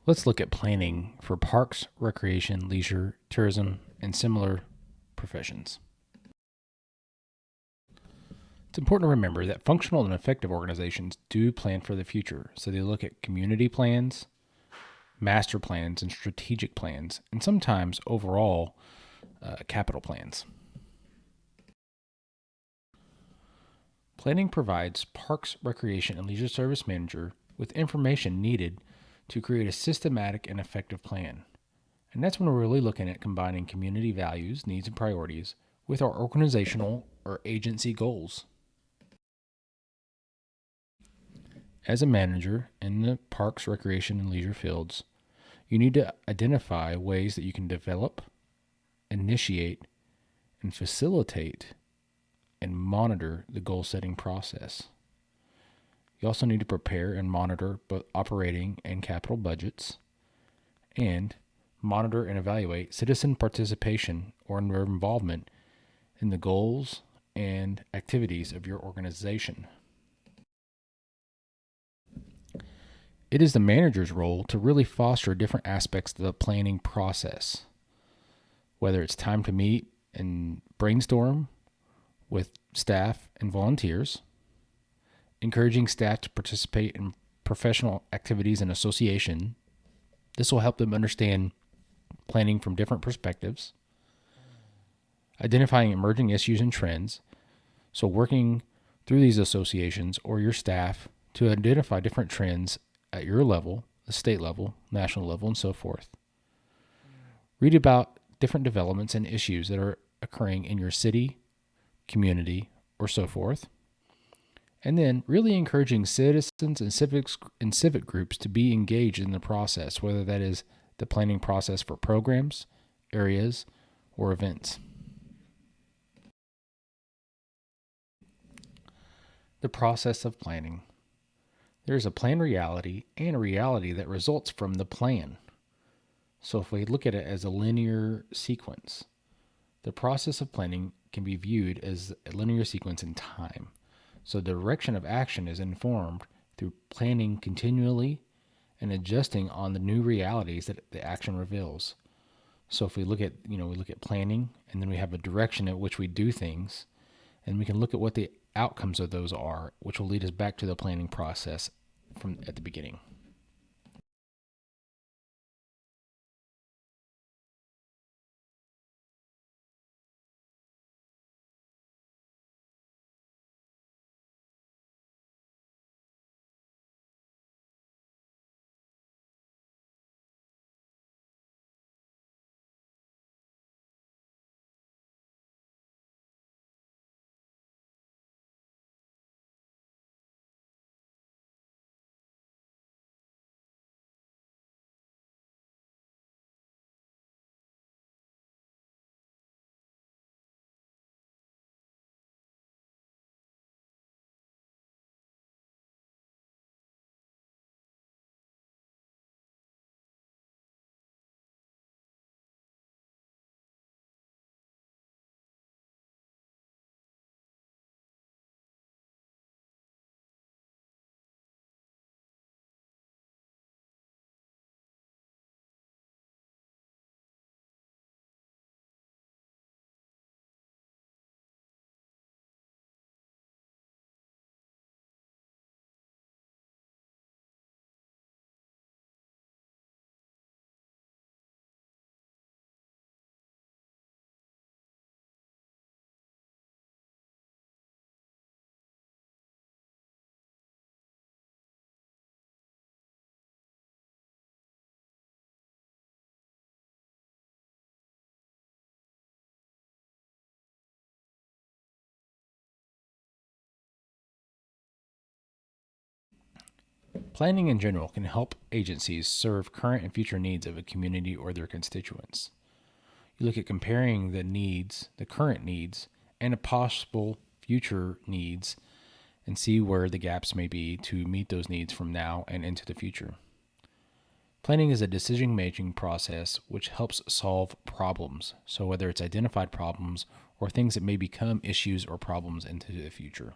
Let's look at planning for parks, recreation, leisure, tourism, and similar professions. It's important to remember that functional and effective organizations do plan for the future. So they look at community plans, master plans, and strategic plans, and sometimes overall capital plans. Planning provides Parks, Recreation, and Leisure Service Manager with information needed to create a systematic and effective plan. And that's when we're really looking at combining community values, needs, and priorities with our organizational or agency goals. As a manager in the parks, recreation, and leisure fields, you need to identify ways that you can develop, initiate, and facilitate and monitor the goal setting process. You also need to prepare and monitor both operating and capital budgets, and monitor and evaluate citizen participation or their involvement in the goals and activities of your organization. It is the manager's role to really foster different aspects of the planning process, whether it's time to meet and brainstorm with staff and volunteers, encouraging staff to participate in professional activities and association. This will help them understand planning from different perspectives, identifying emerging issues and trends, so working through these associations or your staff to identify different trends at your level, the state level, national level, and so forth. Read about different developments and issues that are occurring in your city, community, or so forth. And then really encouraging citizens and civic groups to be engaged in the process, whether that is the planning process for programs, areas, or events. The process of planning. There is a planned reality and a reality that results from the plan. So if we look at it as a linear sequence, the process of planning can be viewed as a linear sequence in time. So the direction of action is informed through planning continually and adjusting on the new realities that the action reveals. So if we look at, we look at planning, and then we have a direction at which we do things, and we can look at what the outcomes of those are, which will lead us back to the planning process from at the beginning. Planning in general can help agencies serve current and future needs of a community or their constituents. You look at comparing the needs, the current needs, and a possible future needs, and see where the gaps may be to meet those needs from now and into the future. Planning is a decision-making process which helps solve problems, so whether it's identified problems or things that may become issues or problems into the future.